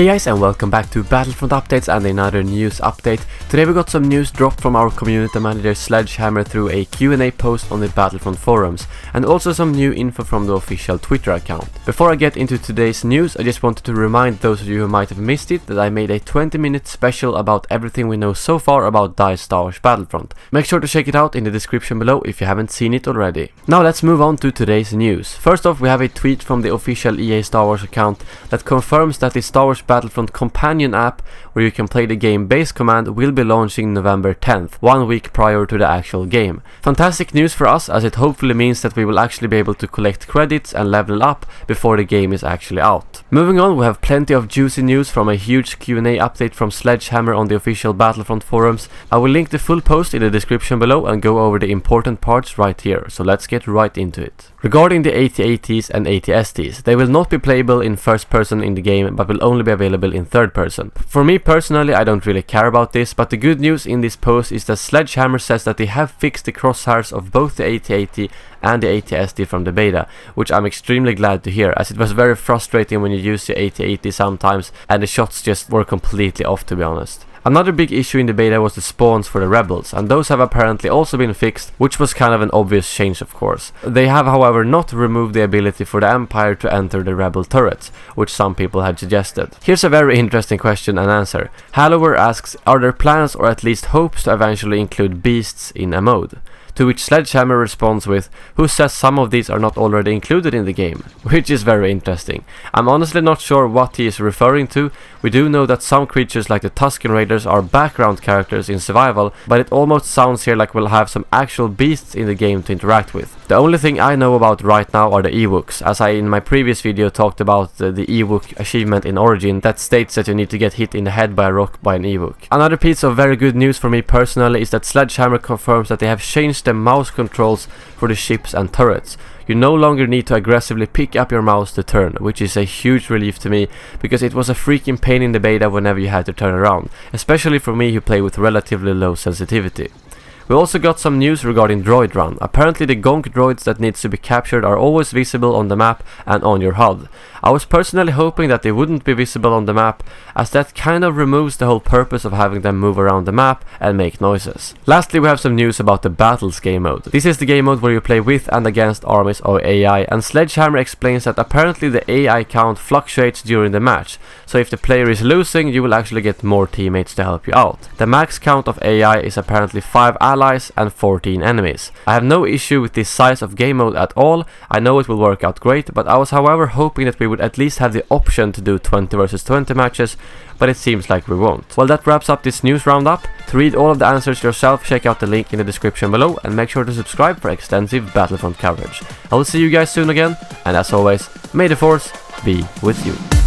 Hey guys, and welcome back to Battlefront updates and another news update. Today we got some news dropped from our community manager Sledgehammer through a Q&A post on the Battlefront forums, and also some new info from the official Twitter account. Before I get into today's news, I just wanted to remind those of you who might have missed it that I made a 20-minute special about everything we know so far about DICE Star Wars Battlefront. Make sure to check it out in the description below if you haven't seen it already. Now let's move on to today's news. First off, we have a tweet from the official EA Star Wars account that confirms that the Star Wars Battlefront companion app, where you can play the game base command, will be launching November 10th, 1 week prior to the actual game. Fantastic news for us, as it hopefully means that we will actually be able to collect credits and level up before the game is actually out. Moving on, we have plenty of juicy news from a huge Q&A update from Sledgehammer on the official Battlefront forums. I will link the full post in the description below and go over the important parts right here, so let's get right into it. Regarding the AT-ATs and AT-STs, they will not be playable in first person in the game, but will only be available in third person. For me personally, I don't really care about this, but the good news in this post is that Sledgehammer says that they have fixed the crosshairs of both the AT-AT and the AT-ST from the beta, which I'm extremely glad to hear, as it was very frustrating when you use the AT-AT sometimes and the shots just were completely off, to be honest. Another big issue in the beta was the spawns for the rebels, and those have apparently also been fixed, which was kind of an obvious change, of course. They have however not removed the ability for the Empire to enter the rebel turrets, which some people had suggested. Here's a very interesting question and answer. Hallower asks, are there plans or at least hopes to eventually include beasts in a mode? To which Sledgehammer responds with, who says some of these are not already included in the game? Which is very interesting. I'm honestly not sure what he is referring to. We do know that some creatures like the Tusken Raiders are background characters in survival, but it almost sounds here like we'll have some actual beasts in the game to interact with. The only thing I know about right now are the Ewoks, as I in my previous video talked about the Ewok achievement in Origin that states that you need to get hit in the head by a rock by an Ewok. Another piece of very good news for me personally is that Sledgehammer confirms that they have changed the mouse controls for the ships and turrets. You no longer need to aggressively pick up your mouse to turn, which is a huge relief to me, because it was a freaking pain in the beta whenever you had to turn around, especially for me who play with relatively low sensitivity. We also got some news regarding droid run. Apparently the gonk droids that needs to be captured are always visible on the map and on your HUD. I was personally hoping that they wouldn't be visible on the map, as that kind of removes the whole purpose of having them move around the map and make noises. Lastly, we have some news about the Battles game mode. This is the game mode where you play with and against armies of AI, and Sledgehammer explains that apparently the AI count fluctuates during the match, so if the player is losing, you will actually get more teammates to help you out. The max count of AI is apparently 5 allies and 14 enemies. I have no issue with this size of game mode at all. I know it will work out great, but I was however hoping that we would at least have the option to do 20 versus 20 matches, but it seems like we won't. Well, that wraps up this news roundup. To read all of the answers yourself, check out the link in the description below, and make sure to subscribe for extensive Battlefront coverage. I will see you guys soon again, and as always, may the Force be with you.